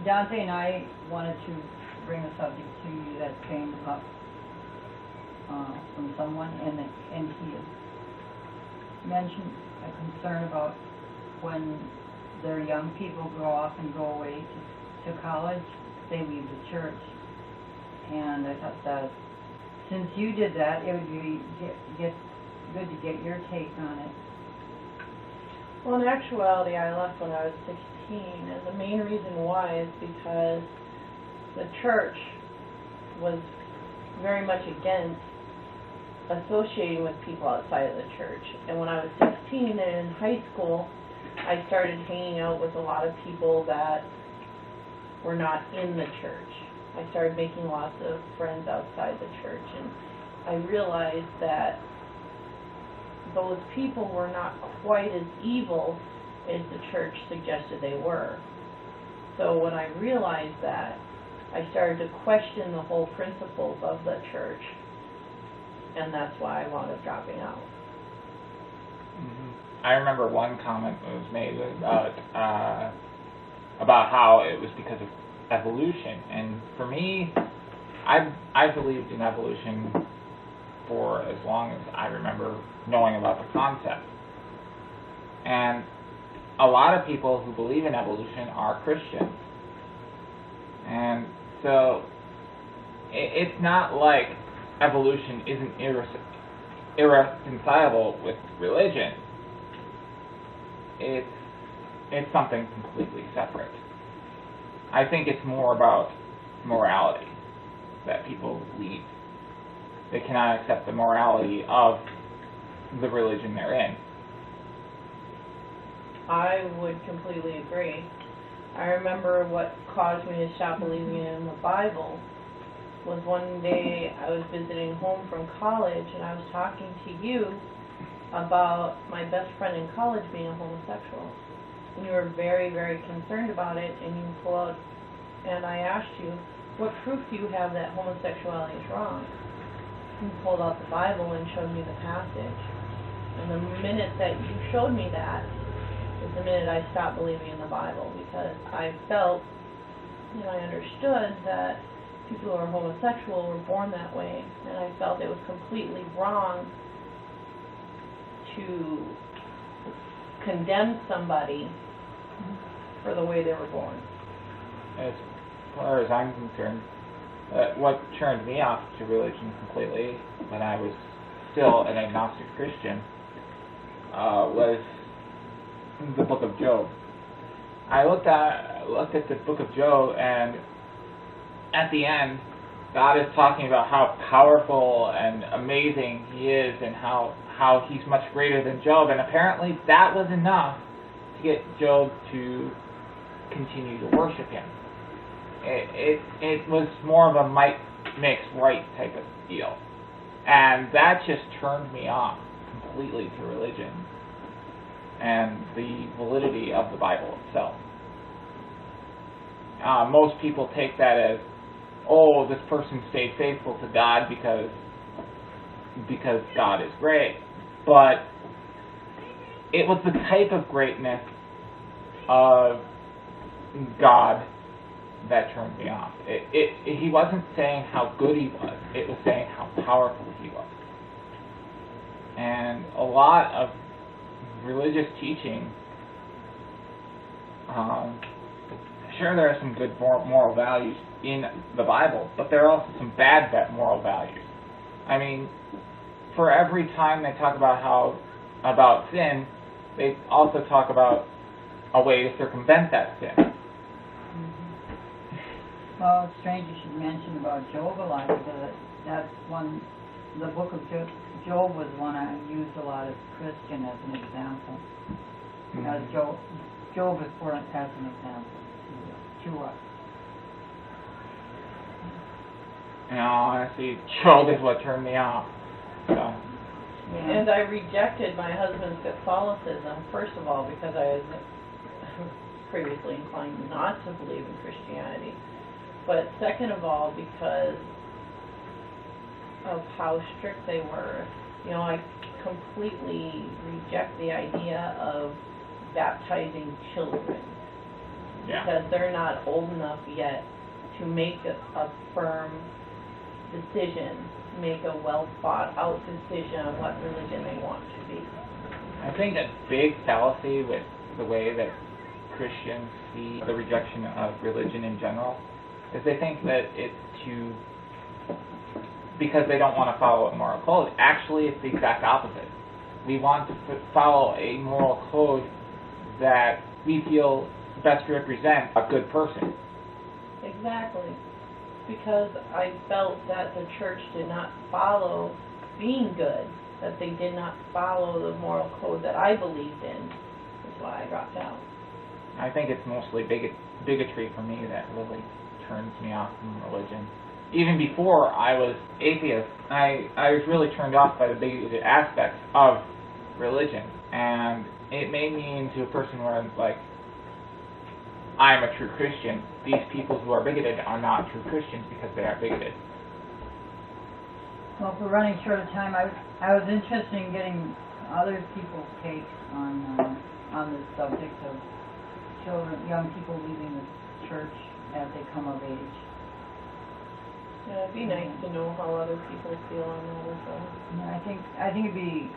Dante and I wanted to bring a subject to you that came up from someone, and he had mentioned a concern about when their young people grow up and go away to college, they leave the church. And I thought that since you did that, it would be good to get your take on it. Well, in actuality, I left when I was 16, and the main reason why is because the church was very much against associating with people outside of the church. And when I was 16 and in high school, I started hanging out with a lot of people that were not in the church. I started making lots of friends outside the church, and I realized that those people were not quite as evil as the church suggested they were. So when I realized that, I started to question the whole principles of the church, and that's why I wound up dropping out. Mm-hmm. I remember one comment that was made about how it was because of evolution, and for me, I believed in evolution for as long as I remember knowing about the concept. And a lot of people who believe in evolution are Christians. And so it's not like evolution isn't irreconcilable with religion. It's something completely separate. I think it's more about morality that people lead. They cannot accept the morality of the religion they're in. I would completely agree. I remember what caused me to stop believing in the Bible was one day I was visiting home from college, and I was talking to you about my best friend in college being a homosexual. And you were very, very concerned about it, and you pulled out, and I asked you, what proof do you have that homosexuality is wrong? You pulled out the Bible and showed me the passage. And the minute that you showed me that was the minute I stopped believing in the Bible, because I felt and I understood that people who are homosexual were born that way, and I felt it was completely wrong to condemn somebody for the way they were born. As far as I'm concerned, what turned me off to religion completely when I was still an agnostic Christian was the book of Job. I looked at the book of Job, and at the end, God is talking about how powerful and amazing He is, and how He's much greater than Job, and apparently that was enough to get Job to continue to worship Him. It was more of a might makes right type of deal, and that just turned me off completely to religion and the validity of the Bible itself. Most people take that as, oh, this person stayed faithful to God because God is great. But it was the type of greatness of God that turned me off. He wasn't saying how good He was. It was saying how powerful He was. And a lot of religious teaching, sure, there are some good moral values in the Bible, but there are also some bad moral values. I mean, for every time they talk about sin, they also talk about a way to circumvent that sin. Mm-hmm. Well, it's strange you should mention about Job a lot, because that's one. The book of Job was one I used a lot as Christian as an example. Because Job is for as an example to us. Honestly, Job is what turned me off. So. Yeah. And I rejected my husband's Catholicism, first of all, because I was previously inclined not to believe in Christianity. But second of all, because of how strict they were. You know, I completely reject the idea of baptizing children. Yeah. because they're not old enough yet to make a firm decision, make a well thought out decision on what religion they want to be. I think a big fallacy with the way that Christians see the rejection of religion in general is they think that it's because they don't want to follow a moral code. Actually, it's the exact opposite. We want to follow a moral code that we feel best represents a good person. Exactly. Because I felt that the church did not follow being good, that they did not follow the moral code that I believed in. That's why I dropped out. I think it's mostly bigotry for me that really turns me off from religion. Even before I was atheist, I was really turned off by the bigoted aspects of religion. And it made me into a person where I'm like, I'm a true Christian. These people who are bigoted are not true Christians because they are bigoted. Well, if we're running short of time, I was interested in getting other people's takes on the subject of young people leaving the church as they come of age. Yeah, it'd be nice to know how other people feel on that as well. Yeah, I think it'd be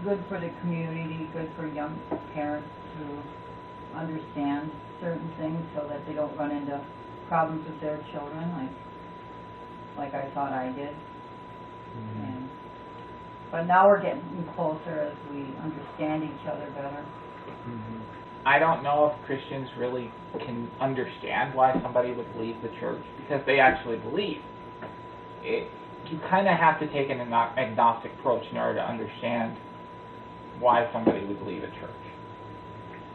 good for the community, good for young parents to understand certain things so that they don't run into problems with their children like I thought I did. Mm-hmm. But now we're getting closer as we understand each other better. Mm-hmm. I don't know if Christians really can understand why somebody would leave the church because they actually believe. You kind of have to take an agnostic approach in order to understand why somebody would leave a church.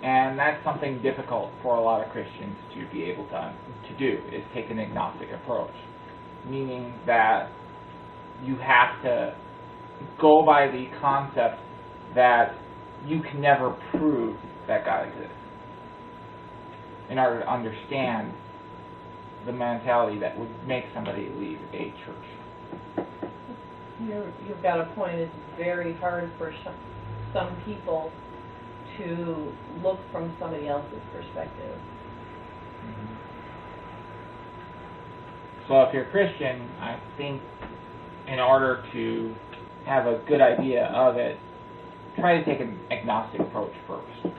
And that's something difficult for a lot of Christians to be able to do, is take an agnostic approach. Meaning that you have to go by the concept that you can never prove that God exists in order to understand the mentality that would make somebody leave a church. You've got a point. It's very hard for some people to look from somebody else's perspective. Mm-hmm. So if you're a Christian, I think in order to have a good idea of it, try to take an agnostic approach first.